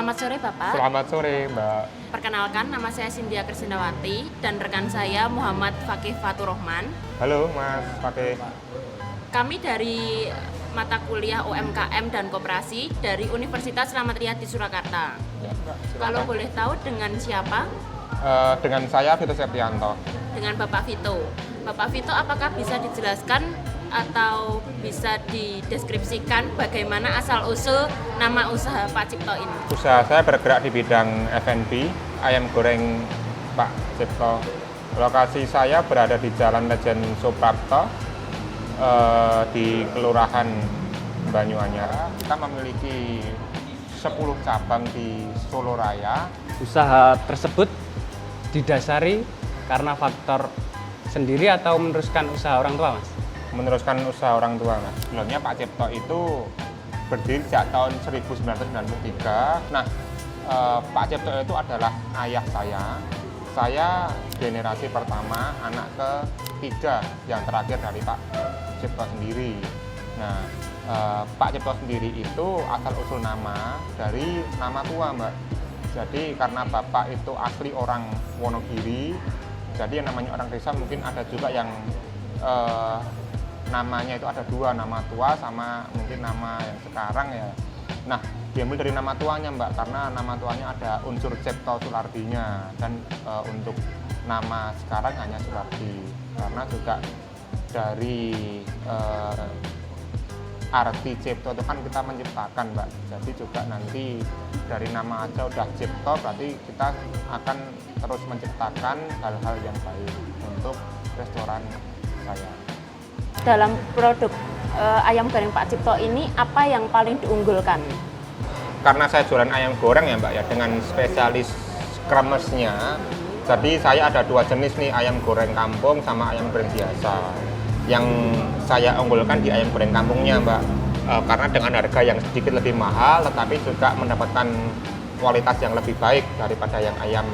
Selamat sore Bapak. Selamat sore Mbak. Perkenalkan, nama saya Cynthia Krisnawati dan rekan saya Muhammad Fakih Faturrohman. Halo Mas Fakih. Kami dari mata kuliah UMKM dan Koperasi dari Universitas Slamet Riyadi Surakarta. Ya, Mbak, silakan. Kalau boleh tahu dengan siapa? Dengan saya Vito Septianto. Dengan Bapak Vito. Bapak Vito, apakah bisa dijelaskan atau bisa dideskripsikan bagaimana asal-usul nama usaha Pak Cipto ini? Usaha saya bergerak di bidang F&B, ayam goreng Pak Cipto. Lokasi saya berada di Jalan Lejen Suprapto, di Kelurahan Banyuanyar. Kita memiliki 10 cabang di Solo Raya. Usaha tersebut didasari karena faktor sendiri atau meneruskan usaha orang tua, Mas? Meneruskan usaha orang tua, Mas. Sebelumnya Pak Cipto itu berdiri sejak tahun 1993. Nah, Pak Cipto itu adalah ayah saya. Saya generasi pertama, anak ketiga yang terakhir dari Pak Cipto sendiri. Nah, Pak Cipto sendiri itu asal-usul nama dari nama tua, Mbak. Jadi karena Bapak itu asli orang Wonogiri, jadi yang namanya orang desa mungkin ada juga yang namanya itu ada dua, nama tua sama mungkin nama yang sekarang ya. Nah, diambil dari nama tuanya Mbak, karena nama tuanya ada unsur Cipto Sulardinya, dan untuk nama sekarang hanya Sulardi, karena juga dari arti Cipto itu kan kita menciptakan Mbak, jadi juga nanti dari nama aja udah Cipto berarti kita akan terus menciptakan hal-hal yang baik untuk restoran saya. Dalam produk ayam goreng Pak Cipto ini, apa yang paling diunggulkan? Karena saya jualan ayam goreng ya Mbak ya, dengan spesialis kremesnya. Jadi saya ada dua jenis nih, ayam goreng kampung sama ayam goreng biasa. Yang saya unggulkan di ayam goreng kampungnya Mbak, karena dengan harga yang sedikit lebih mahal, tetapi juga mendapatkan kualitas yang lebih baik daripada yang ayam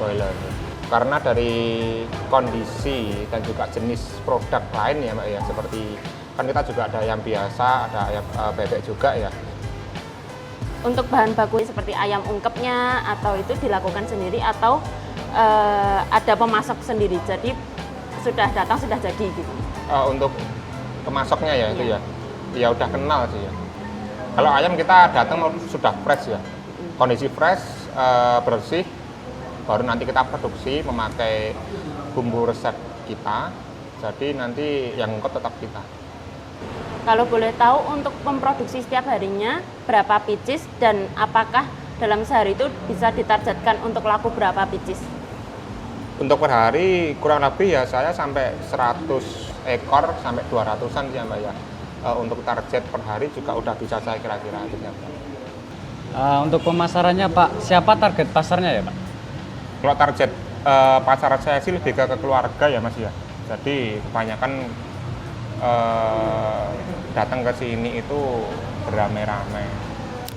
broiler. Karena dari kondisi dan juga jenis produk lain ya Mbak ya, seperti kan kita juga ada ayam biasa, ada ayam bebek juga ya. Untuk bahan baku seperti ayam ungkepnya atau itu dilakukan sendiri atau ada pemasok sendiri, jadi sudah datang sudah jadi gitu? Untuk pemasoknya ya itu ya udah kenal sih ya. Kalau ayam kita datang sudah fresh ya, kondisi fresh, bersih, baru nanti kita produksi memakai bumbu resep kita, jadi nanti yang ungkep tetap kita. Kalau boleh tahu untuk memproduksi setiap harinya berapa pieces dan apakah dalam sehari itu bisa ditargetkan untuk laku berapa pieces? Untuk per hari kurang lebih ya saya sampai 100 ekor sampai 200-an ya Mbak ya. Untuk target per hari juga udah bisa saya kira-kira akhirnya. Untuk pemasarannya Pak, siapa target pasarnya ya Pak? Kalau target pasar saya sih lebih ke keluarga ya Mas ya. Jadi kebanyakan datang ke sini itu beramai-ramai.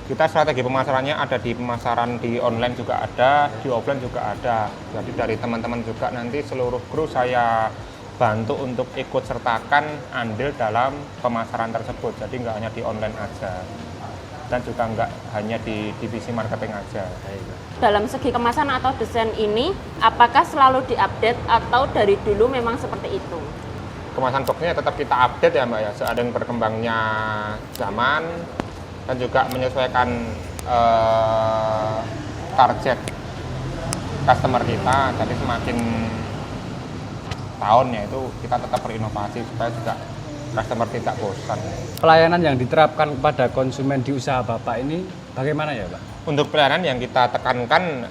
Kita strategi pemasarannya ada di pemasaran di online juga ada, di offline juga ada. Jadi dari teman-teman juga nanti seluruh kru saya bantu untuk ikut sertakan andil dalam pemasaran tersebut. Jadi nggak hanya di online aja, dan juga nggak hanya di divisi marketing aja. Dalam segi kemasan atau desain ini, apakah selalu diupdate atau dari dulu memang seperti itu? Kemasan boxnya tetap kita update ya Mbak ya, seiring berkembangnya zaman dan juga menyesuaikan target customer kita. Jadi semakin tahun ya itu kita tetap berinovasi supaya juga customer tidak bosan. Pelayanan yang diterapkan kepada konsumen di usaha Bapak ini bagaimana ya Pak? Untuk pelayanan yang kita tekankan,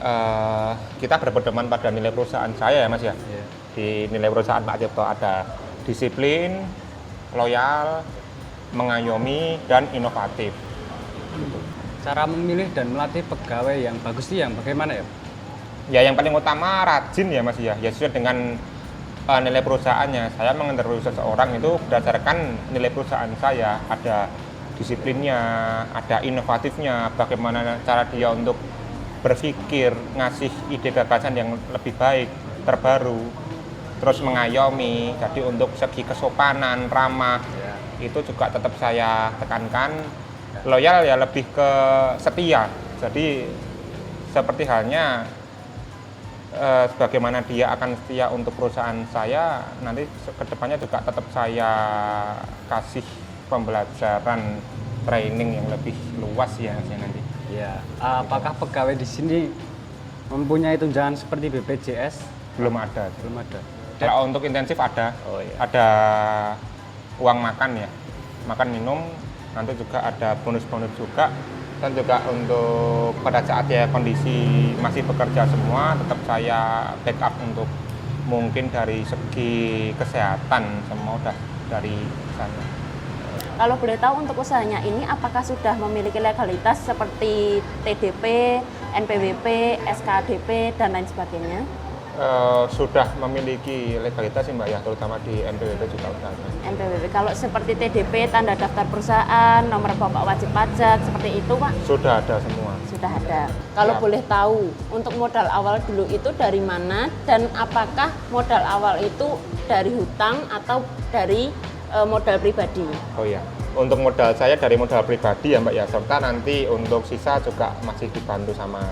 kita berpedoman pada nilai perusahaan saya ya Mas ya. Yeah. Di nilai perusahaan Pak Cipto ada disiplin, loyal, mengayomi, dan inovatif. Cara memilih dan melatih pegawai yang bagus itu yang bagaimana ya Pak? Ya yang paling utama rajin ya Mas ya, sesuai dengan nilai perusahaannya. Saya menginterview seseorang itu berdasarkan nilai perusahaan saya, ada disiplinnya, ada inovatifnya, bagaimana cara dia untuk berpikir, ngasih ide gagasan yang lebih baik, terbaru, terus mengayomi. Jadi untuk segi kesopanan, ramah, itu juga tetap saya tekankan. Loyal ya lebih ke setia Jadi seperti halnya sebagaimana dia akan setia untuk perusahaan saya, nanti kedepannya juga tetap saya kasih pembelajaran training yang lebih luas ya nanti. Ya, apakah pegawai di sini mempunyai tunjangan seperti BPJS? Belum ada. Belum ada. Kalau untuk intensif ada, Oh, iya. ada uang makan ya, makan minum, nanti juga ada bonus-bonus juga. Dan juga untuk pada saat ya kondisi masih bekerja semua, tetap saya backup untuk mungkin dari segi kesehatan semua udah dari sana. Kalau boleh tahu untuk usahanya ini apakah sudah memiliki legalitas seperti TDP, NPWP, SKDP, dan lain sebagainya? Sudah memiliki legalitas sih Mbak ya, terutama di NPWP juga udah ada. NPWP, kalau seperti TDP, tanda daftar perusahaan, nomor bapak wajib pajak, seperti itu Pak? Sudah ada semua. Sudah ada. Kalau Siap. boleh tahu, untuk modal awal dulu itu dari mana dan apakah modal awal itu dari hutang atau dari modal pribadi? Oh iya, untuk modal saya dari modal pribadi ya Mbak ya, serta nanti untuk sisa juga masih dibantu sama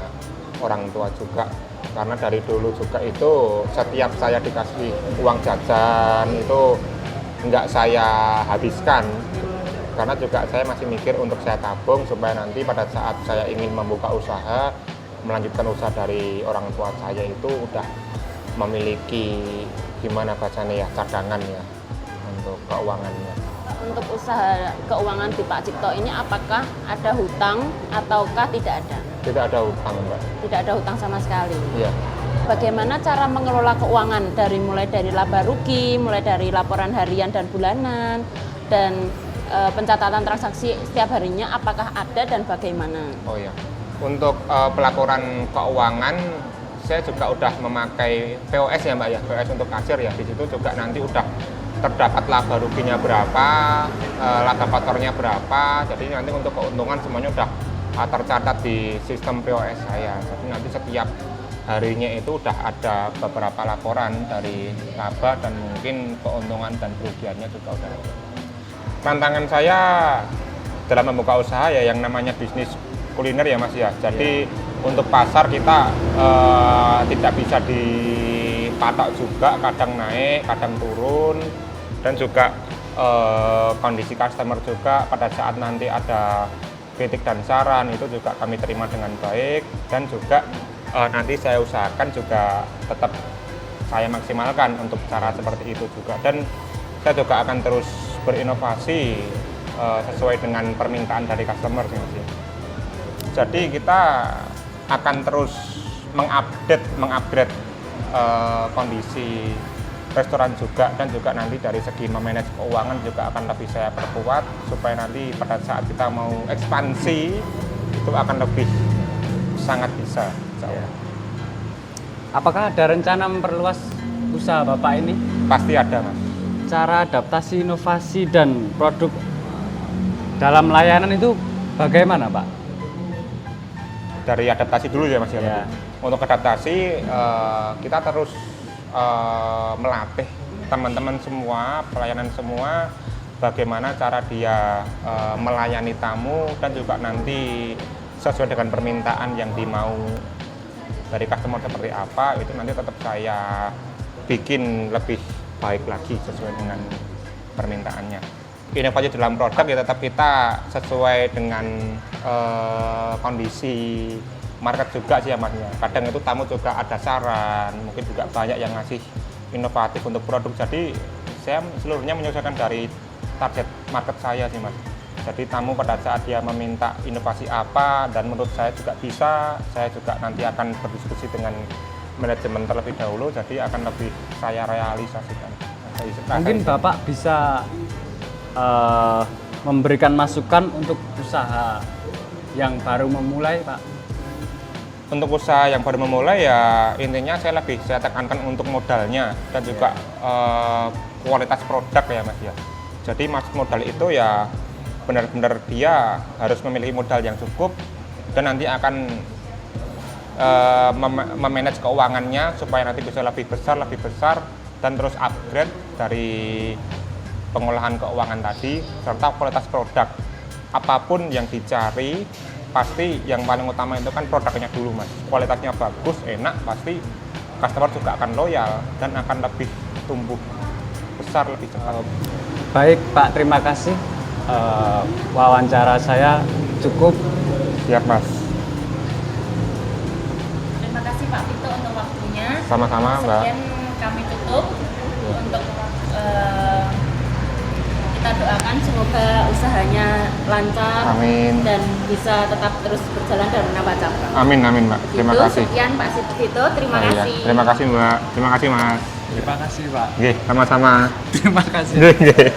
orang tua juga. Karena dari dulu juga itu setiap saya dikasih uang jajan itu enggak saya habiskan. Karena juga saya masih mikir untuk saya tabung supaya nanti pada saat saya ingin membuka usaha, melanjutkan usaha dari orang tua saya itu udah memiliki gimana bacanya ya, cadangan ya untuk keuangannya. Untuk usaha keuangan di Pak Cipto ini apakah ada hutang ataukah tidak ada? Tidak ada hutang Mbak. Tidak ada hutang sama sekali. Iya. Bagaimana cara mengelola keuangan mulai dari laba rugi, mulai dari laporan harian dan bulanan, dan pencatatan transaksi setiap harinya apakah ada dan bagaimana? Oh ya, untuk pelaporan keuangan saya juga udah memakai POS ya Mbak ya, POS untuk kasir ya. Di situ juga nanti udah terdapat laba ruginya berapa, laba kotornya berapa. Jadi nanti untuk keuntungan semuanya udah tercatat di sistem POS saya. Jadi nanti setiap harinya itu udah ada beberapa laporan dari laba dan mungkin keuntungan dan kerugiannya juga udah ada. Tantangan saya dalam membuka usaha ya yang namanya bisnis kuliner ya Mas ya. Jadi untuk pasar kita tidak bisa dipatok juga, kadang naik, kadang turun, dan juga kondisi customer juga pada saat nanti ada kritik dan saran itu juga kami terima dengan baik, dan juga nanti saya usahakan juga tetap saya maksimalkan untuk cara seperti itu juga, dan saya juga akan terus berinovasi sesuai dengan permintaan dari customer sih. Jadi kita akan terus mengupgrade kondisi restoran juga, dan juga nanti dari segi memanage keuangan juga akan lebih saya perkuat supaya nanti pada saat kita mau ekspansi itu akan lebih sangat bisa. Ya. Apakah ada rencana memperluas usaha Bapak ini? Pasti ada Mas. Cara adaptasi inovasi dan produk dalam layanan itu bagaimana Pak? Dari adaptasi dulu ya Mas ya. Ya. Untuk adaptasi kita terus melatih teman-teman semua, pelayanan semua, bagaimana cara dia melayani tamu, dan juga nanti sesuai dengan permintaan yang dimau dari customer seperti apa, itu nanti tetap saya bikin lebih baik lagi sesuai dengan permintaannya. Inovasi dalam produk ya tetap kita sesuai dengan kondisi market juga sih ya Mas. Kadang itu tamu juga ada saran, mungkin juga banyak yang ngasih inovatif untuk produk. Jadi saya seluruhnya menyesuaikan dari target market saya sih Mas. Jadi tamu pada saat dia meminta inovasi apa dan menurut saya juga bisa, saya juga nanti akan berdiskusi dengan manajemen terlebih dahulu, jadi akan lebih saya realisasikan. Mungkin Bapak bisa memberikan masukan untuk usaha yang baru memulai Pak? Untuk usaha yang baru memulai ya intinya saya tekankan untuk modalnya dan juga kualitas produk ya Mas ya. Jadi maksud modal itu ya benar-benar dia harus memiliki modal yang cukup dan nanti akan memanage keuangannya supaya nanti bisa lebih besar dan terus upgrade dari pengolahan keuangan tadi serta kualitas produk. Apapun yang dicari pasti yang paling utama itu kan produknya dulu Mas. Kualitasnya bagus, enak, pasti customer juga akan loyal dan akan lebih tumbuh besar lebih cepat. Baik Pak, terima kasih. Wawancara saya cukup. Siap Mas. Terima kasih Pak Vito untuk waktunya. Sama-sama Mbak. Sekian kami tutup untuk kita doakan semoga usahanya lancar Amin. dan bisa tetap terus berjalan dan menambah cabang. Amin amin Mbak. Terima Itu, kasih. Sekian Pak Vito, terima Oh, iya. kasih. Terima kasih Mbak. Terima kasih Mas. Terima kasih Pak. Oke, sama-sama. Terima kasih. Nggih, nggih.